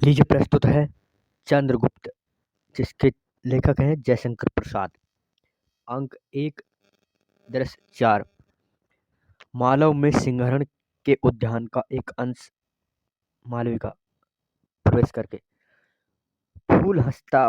लीजिए प्रस्तुत है चंद्रगुप्त, जिसके लेखक हैं जयशंकर प्रसाद। अंक 1, दृश्य 4। मालव में सिंहरण के उद्यान का एक अंश मालविका प्रवेश करके फूल हंसता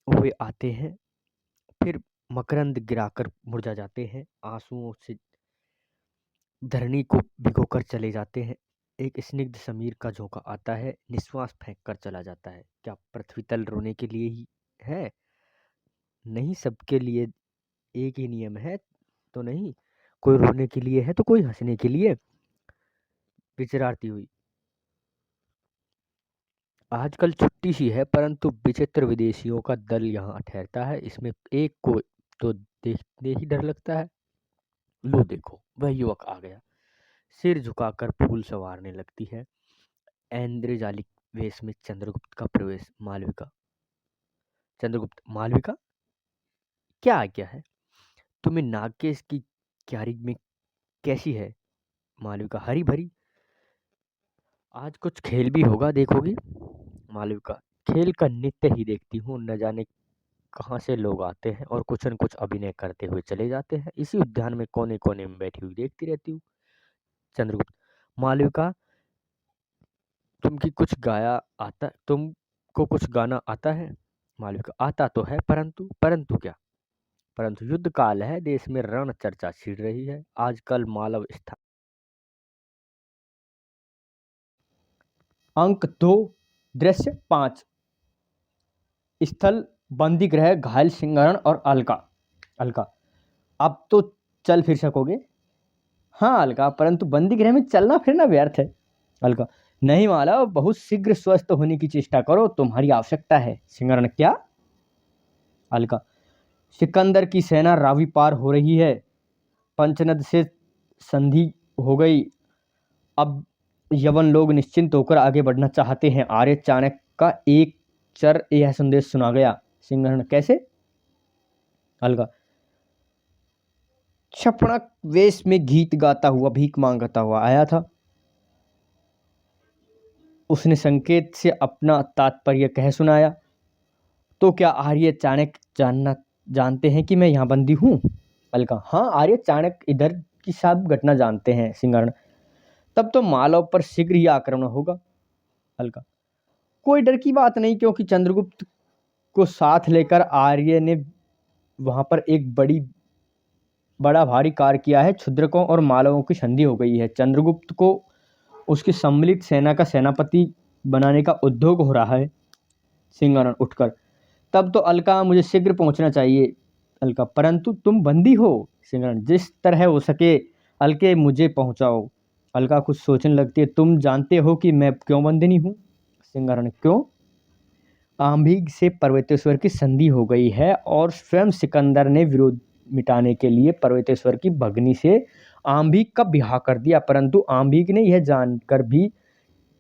हुए आते हैं, फिर मकरंद गिराकर मुरझा जाते हैं, आंसुओं से धरनी को भिगोकर चले जाते हैं। एक स्निग्ध समीर का झोंका आता है, निश्वास फेंक कर चला जाता है। क्या पृथ्वी तल रोने के लिए ही है? नहीं, सबके लिए एक ही नियम है तो नहीं। कोई रोने के लिए है तो कोई हंसने के लिए। विचराती हुई, आजकल छुट्टी सी है, परंतु विचित्र विदेशियों का दल यहाँ ठहरता है। इसमें एक को तो देखने ही डर लगता है। लो देखो, वह युवक आ गया। सिर झुकाकर फूल संवारने लगती है। ऐन्द्रजालिक वेश में चंद्रगुप्त का प्रवेश। मालविका। चंद्रगुप्त। मालविका, क्या आज्ञा है? तुम्हें नागकेश की क्यारी में कैसी है? मालविका। हरी भरी। आज कुछ खेल भी होगा, देखोगी? मालविका। खेल का नित्य ही देखती हूँ, न जाने कहाँ से लोग आते हैं और कुछ न कुछ अभिनय करते हुए चले जाते हैं। इसी उद्यान में कोने कोने में बैठी हुई देखती रहती हूँ। चंद्रगुप्त। मालविका, तुमको कुछ गाना आता है? मालविका। आता तो है, परंतु क्या? परंतु युद्ध काल है, देश में रण चर्चा छिड़ रही है। आजकल मालव स्थान। अंक 2, दृश्य 5। स्थल बंदी गृह, घायल सिंहरण और अलका। अलका। अब तो चल फिर सकोगे? हाँ अलका, परंतु बंदी गृह में चलना फिरना व्यर्थ है। अलका। नहीं मालव, बहुत शीघ्र स्वस्थ होने की चेष्टा करो, तुम्हारी आवश्यकता है। सिंहरण। क्या? अलका। सिकंदर की सेना रावी पार हो रही है, पंचनद से संधि हो गई। अब यवन लोग निश्चिंत होकर आगे बढ़ना चाहते हैं। आर्य चाणक्य का एक चर यह संदेश सुना गया। सिंहरण। कैसे? अलका। क्षपणक वेश में गीत गाता हुआ, भीख मांगता हुआ आया था। उसने संकेत से अपना तात्पर्य कह सुनाया। तो क्या आर्य चाणक्य जानते हैं कि मैं यहाँ बंदी हूँ? अलका। हाँ, आर्य चाणक्य इधर की सब घटना जानते हैं। सिंहरण। तब तो मालव पर शीघ्र ही आक्रमण होगा। अलका। कोई डर की बात नहीं, क्योंकि चंद्रगुप्त को साथ लेकर आर्य ने वहां पर एक बड़ा भारी कार्य किया है। क्षुद्रकों और मालवों की संधि हो गई है। चंद्रगुप्त को उसकी सम्मिलित सेना का सेनापति बनाने का उद्योग हो रहा है। सिंहरण उठकर। तब तो अलका, मुझे शीघ्र पहुंचना चाहिए। अलका। परंतु तुम बंदी हो। सिंहरण। जिस तरह हो सके अलके मुझे पहुंचाओ। अलका कुछ सोचने लगती है। तुम जानते हो कि मैं क्यों बंदिनी हूँ? सिंहरण। क्यों? आंभीग से पर्वतेश्वर की संधि हो गई है और स्वयं सिकंदर ने विरोध मिटाने के लिए पर्वतेश्वर की भगनी से आंभीग का ब्याह कर दिया। परंतु आंभीग ने यह जानकर भी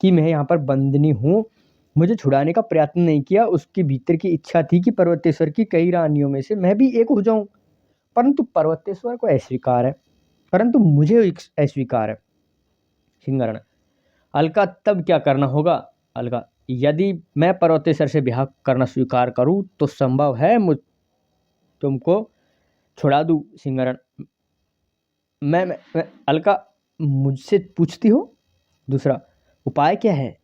कि मैं यहाँ पर बंदिनी हूँ, मुझे छुड़ाने का प्रयत्न नहीं किया। उसके भीतर की इच्छा थी कि पर्वतेश्वर की कई रानियों में से मैं भी एक हो जाऊं, परंतु पर्वतेश्वर को अस्वीकार है, परंतु मुझे अस्वीकार है। सिंहरण। अलका। तब क्या करना होगा? अलका। यदि मैं पर्वतेश्वर से ब्याह करना स्वीकार करूं तो संभव है तुमको छुड़ा दूं। सिंहरण। मैं अलका, मुझसे पूछती हो? दूसरा उपाय क्या है?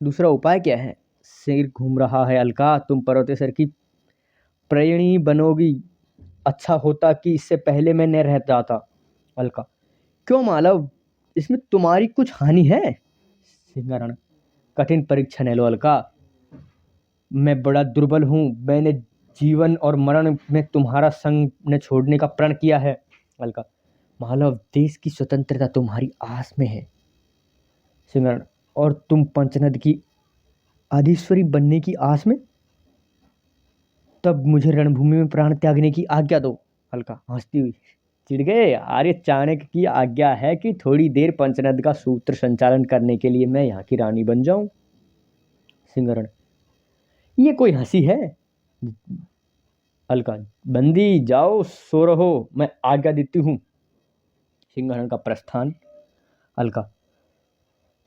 दूसरा उपाय क्या है? सिर घूम रहा है। अलका, तुम पर्वतेश्वर की प्रेयणी बनोगी। अच्छा होता कि इससे पहले मैं न रह जाता। अलका। क्यों मालव, इसमें तुम्हारी कुछ हानि है? सिंहरण। कठिन परीक्षण है लो अलका, मैं बड़ा दुर्बल हूँ। मैंने जीवन और मरण में तुम्हारा संग न छोड़ने का प्रण किया है। अलका। मालव, देश की स्वतंत्रता तुम्हारी आस में है। सिमरण। और तुम पंचनद की आधीश्वरी बनने की आस में? तब मुझे रणभूमि में प्राण त्यागने की आज्ञा दो। अलका हंसती हुई। चिढ़ गए? आर्य चाणक्य की आज्ञा है कि थोड़ी देर पंचनद का सूत्र संचालन करने के लिए मैं यहाँ की रानी बन जाऊं। सिंहरण। ये कोई हंसी है? अलका। बंदी जाओ, सो रहो, मैं आज्ञा देती हूँ। सिंहरण का प्रस्थान। अलका।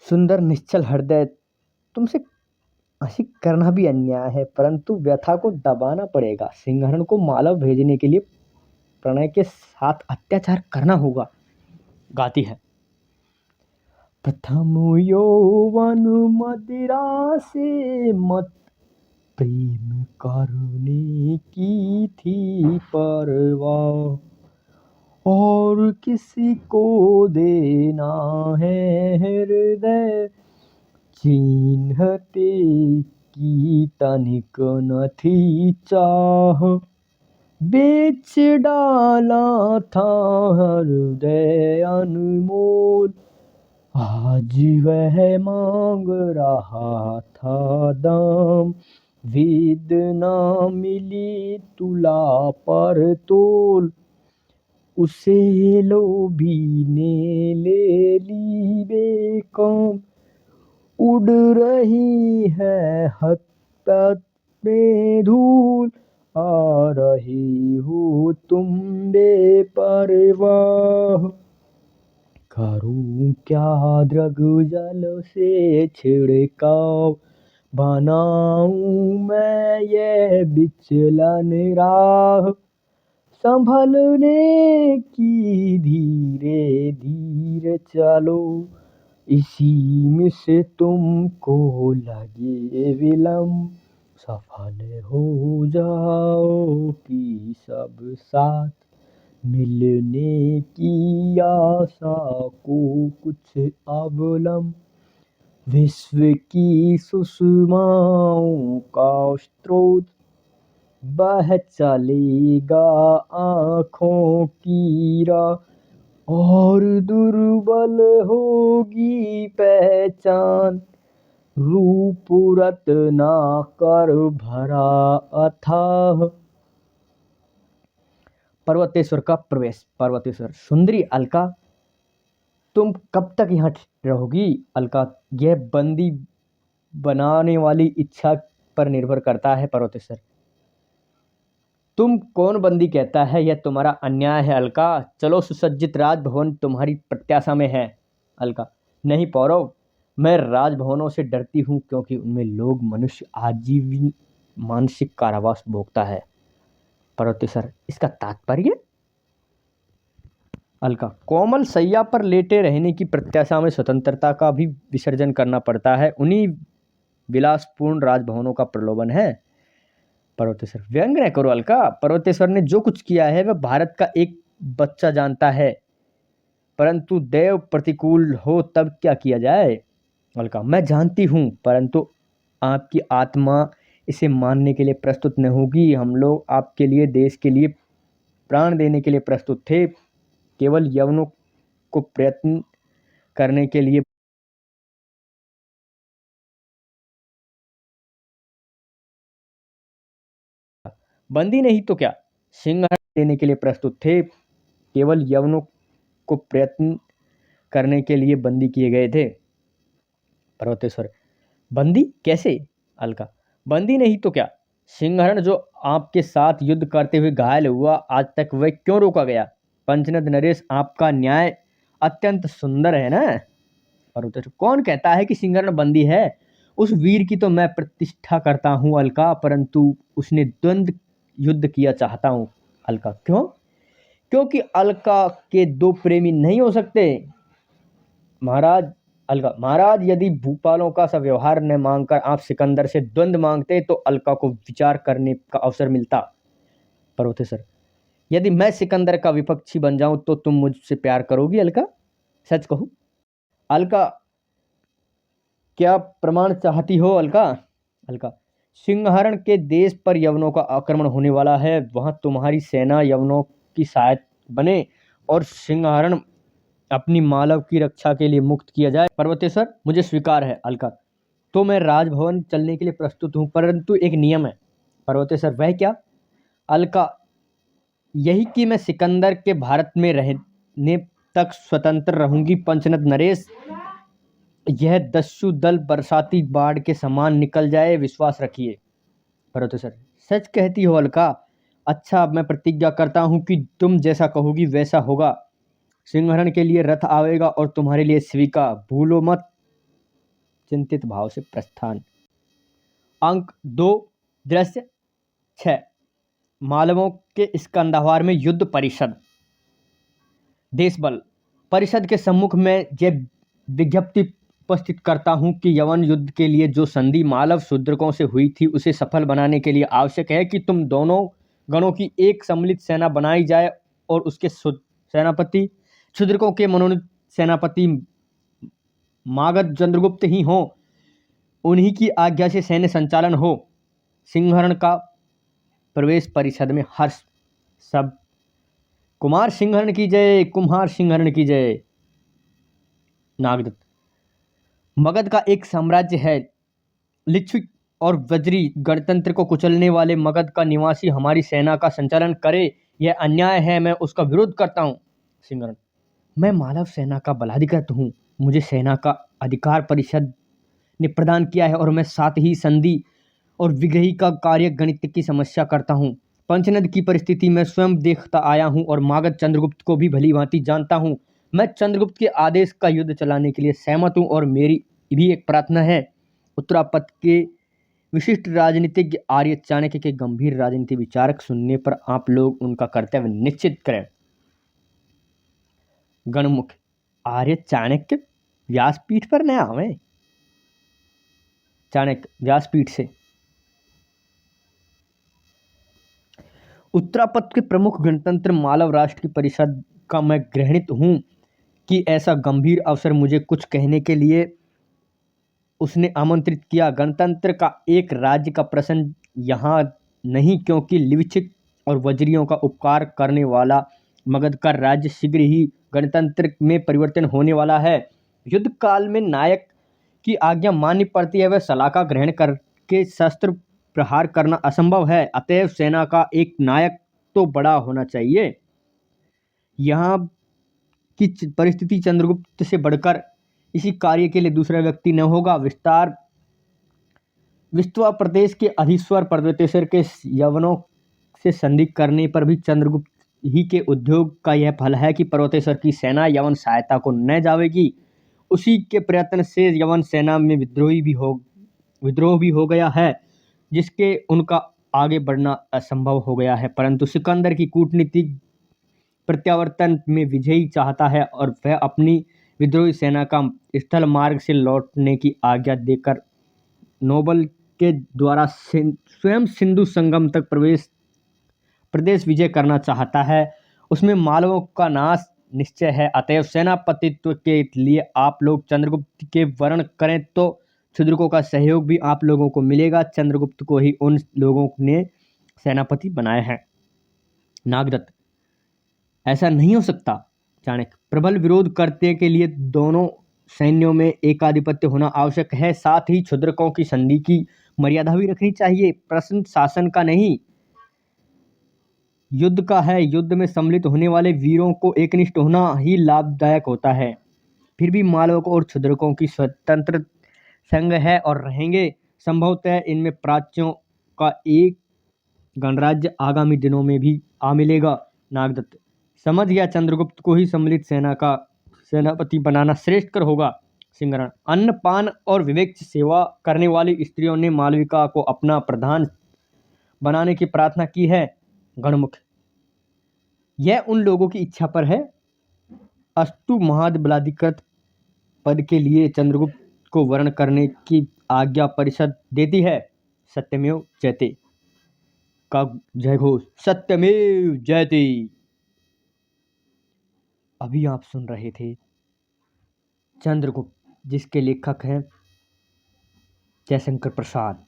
सुंदर निश्चल हृदय, तुमसे ऐसी करना भी अन्याय है, परंतु व्यथा को दबाना पड़ेगा। सिंहरण को मालव भेजने के लिए प्रणय के साथ अत्याचार करना होगा। गाती है। प्रथम यौवन मदिरा से मत प्रेम करने की थी परवाह, और किसी को देना है हृदय चिन्हते की तनिक न थी चाह। बेच डाला था हृदय अनमोल, आज वह मांग रहा था दाम। वेदना मिली तुला पर तोल, उसे लोभी ने ले ली बेकाम। उड़ रही है हसरत में धूल, आ रही हो तुम बेपरवाह। करूं क्या दृग जल से छिड़काव, बनाऊं मैं ये विचलन राह। संभलने की धीरे धीरे चलो, इसी में से तुमको लगे विलम्ब। सफल हो जाओ कि सब साथ, मिलने की आशा को कुछ अवलंब। विश्व की सुषमाओं का स्रोत बह चलेगा आँखों की राह, और दुर्बल होगी पहचान। रूप रत्ना कर भरा अथाह। पर्वतेश्वर का प्रवेश। पर्वतेश्वर, सुंदरी अलका, तुम कब तक यहाँ रहोगी? अलका, यह बंदी बनाने वाली इच्छा पर निर्भर करता है पर्वतेश्वर। तुम कौन बंदी कहता है? यह तुम्हारा अन्याय है अलका। चलो, सुसज्जित राजभवन तुम्हारी प्रत्याशा में है। अलका, नहीं पौरव, मैं राजभवनों से डरती हूँ, क्योंकि उनमें लोग मनुष्य आजीवन मानसिक कारावास भोगता है। पर्वतेश्वर, इसका तात्पर्य? अलका, कोमल सैया पर लेटे रहने की प्रत्याशा में स्वतंत्रता का भी विसर्जन करना पड़ता है, उन्हीं विलासपूर्ण राजभवनों का प्रलोभन है। पर्वतेश्वर, व्यंग न करो अलका। पर्वतेश्वर ने जो कुछ किया है वह भारत का एक बच्चा जानता है, परंतु देव प्रतिकूल हो तब क्या किया जाए? अलका, मैं जानती हूँ, परंतु आपकी आत्मा इसे मानने के लिए प्रस्तुत न होगी। हम लोग आपके लिए, देश के लिए प्राण देने के लिए प्रस्तुत थे, केवल यवनों को प्रयत्न करने के लिए। बंदी नहीं तो क्या, सिंहरण देने के लिए प्रस्तुत थे, केवल यवनों को प्रयत्न करने के लिए बंदी किए गए थे। पर्वतेश्वर, बंदी कैसे? अलका, बंदी नहीं तो क्या, सिंहरण जो आपके साथ युद्ध करते हुए घायल हुआ, आज तक वह क्यों रोका गया? पंचनद नरेश, आपका न्याय अत्यंत सुंदर है ना? पर्वतेश्वर, कौन कहता है कि सिंहरण बंदी है? उस वीर की तो मैं प्रतिष्ठा करता हूँ अलका, परंतु उसने द्वंद्व युद्ध किया चाहता हूँ। अलका, क्यों? क्योंकि अलका के दो प्रेमी नहीं हो सकते महाराज। अलका, महाराज, यदि भूपालों का सा व्यवहार न मांगकर आप सिकंदर से द्वंद्व मांगते तो अलका को विचार करने का अवसर मिलता। पर्वतेश्वर, यदि मैं सिकंदर का विपक्षी बन जाऊं तो तुम मुझसे प्यार करोगी अलका? सच कहो अलका, क्या प्रमाण चाहती हो अलका? अलका, सिंहरण के देश पर यवनों का आक्रमण होने वाला है, वहां तुम्हारी सेना यवनों की सहायक बने और सिंहरण अपनी मालव की रक्षा के लिए मुक्त किया जाए। पर्वतेश्वर, मुझे स्वीकार है अलका, तो मैं राजभवन चलने के लिए प्रस्तुत हूँ, परंतु एक नियम है। पर्वतेश्वर, वह क्या? अलका, यही कि मैं सिकंदर के भारत में रहने तक स्वतंत्र रहूंगी। पंचनद नरेश, यह दस्यु दल बरसाती बाढ़ के समान निकल जाए, विश्वास रखिए। पर्वतेश्वर, सच कहती हो अलका? अच्छा, अब मैं प्रतिज्ञा करता हूँ कि तुम जैसा कहोगी वैसा होगा। सिंहरण के लिए रथ आवेगा और तुम्हारे लिए स्वीकार, भूलो मत। चिंतित भाव से प्रस्थान। अंक 2 दृश्य 6। मालवों के स्कंधावार में युद्ध परिषद। देश बल परिषद के सम्मुख में यह विज्ञप्ति उपस्थित करता हूं कि यवन युद्ध के लिए जो संधि मालव शूद्रकों से हुई थी उसे सफल बनाने के लिए आवश्यक है कि तुम दोनों गणों की एक सम्मिलित सेना बनाई जाए और उसके सेनापति शूद्रकों के मनोनीत सेनापति मागध चंद्रगुप्त ही हों। उन्हीं की आज्ञा से सैन्य संचालन हो। सिंहरण का प्रवेश परिषद में हर्ष। सब कुमार सिंहरण की जय, कुम्हार सिंहरण की जय। नागदत्त मगध का एक साम्राज्य है। लिच्छविक और वज्री गणतंत्र को कुचलने वाले मगध का निवासी हमारी सेना का संचालन करे, यह अन्याय है। मैं उसका विरोध करता हूँ। सिंहरण मैं मालव सेना का बलाधिकृत हूँ। मुझे सेना का अधिकार परिषद ने प्रदान किया है और मैं साथ ही संधि और विग्रही का कार्य गणित की समस्या करता हूँ। पंचनद की परिस्थिति मैं स्वयं देखता आया हूँ और मागध चंद्रगुप्त को भी भली भांति जानता हूँ। मैं चंद्रगुप्त के आदेश का युद्ध चलाने के लिए सहमत हूँ और मेरी भी एक प्रार्थना है। उत्तरापथ के विशिष्ट राजनीतिज्ञ आर्य चाणक्य के गंभीर राजनीति विचारक सुनने पर आप लोग उनका कर्तव्य निश्चित करें। गणमुख आर्य चाणक्य व्यासपीठ पर न आवे। चाणक्य व्यासपीठ से। उत्तरापथ के प्रमुख गणतंत्र मालव राष्ट्र की परिषद का मैं गृहित हूं कि ऐसा गंभीर अवसर मुझे कुछ कहने के लिए उसने आमंत्रित किया। गणतंत्र का एक राज्य का प्रश्न यहाँ नहीं, क्योंकि लिच्छविक और वज्रियों का उपकार करने वाला मगध का राज्य शीघ्र ही गणतंत्र में परिवर्तन होने वाला है। युद्ध काल में नायक की आज्ञा माननी पड़ती है। वह सलाह का ग्रहण करके शस्त्र प्रहार करना असंभव है। अतएव सेना का एक नायक तो बड़ा होना चाहिए। यहाँ की परिस्थिति चंद्रगुप्त से बढ़कर इसी कार्य के लिए दूसरा व्यक्ति न होगा। विस्तवा प्रदेश के अधीश्वर पर्वतेश्वर के यवनों से संधि करने पर भी चंद्रगुप्त ही के उद्योग का यह फल है कि पर्वतेश्वर की सेना यवन सहायता को न जावेगी। उसी के प्रयत्न से यवन सेना में विद्रोह भी हो गया है, जिसके उनका आगे बढ़ना असंभव हो गया है। परंतु सिकंदर की कूटनीतिक प्रत्यावर्तन में विजयी चाहता है और वह अपनी विद्रोही सेना का स्थल मार्ग से लौटने की आज्ञा देकर नोबल के द्वारा स्वयं सिंधु संगम तक प्रदेश विजय करना चाहता है। उसमें मालवों का नाश निश्चय है। अतएव सेनापतित्व के लिए आप लोग चंद्रगुप्त के वर्ण करें तो शूद्रकों का सहयोग भी आप लोगों को मिलेगा। चंद्रगुप्त को ही उन लोगों ने सेनापति बनाया है। नागदत्त ऐसा नहीं हो सकता। चाणक्य प्रबल विरोध करने के लिए दोनों सैन्यों में एकाधिपत्य होना आवश्यक है। साथ ही क्षुद्रकों की संधि की मर्यादा भी रखनी चाहिए। प्रश्न शासन का नहीं, युद्ध का है। युद्ध में सम्मिलित होने वाले वीरों को एकनिष्ठ होना ही लाभदायक होता है। फिर भी मालवों और क्षुद्रकों की स्वतंत्र संघ है और रहेंगे। संभवतः इनमें प्राच्यों का एक गणराज्य आगामी दिनों में भी आ मिलेगा। नागदत्त समझ गया। चंद्रगुप्त को ही सम्मिलित सेना का सेनापति बनाना श्रेष्ठकर होगा। सिंहरण अन्न पान और विवेक से सेवा करने वाली स्त्रियों ने मालविका को अपना प्रधान बनाने की प्रार्थना की है। गणमुख यह उन लोगों की इच्छा पर है। अस्तु महाद बलाधिकृत पद के लिए चंद्रगुप्त को वर्ण करने की आज्ञा परिषद देती है। सत्यमेव जयते का जय घोष। सत्यमेव जयते। अभी आप सुन रहे थे चंद्रगुप्त, जिसके लेखक हैं जयशंकर प्रसाद।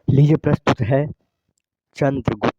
लीजिए प्रस्तुत है चंद्रगुप्त।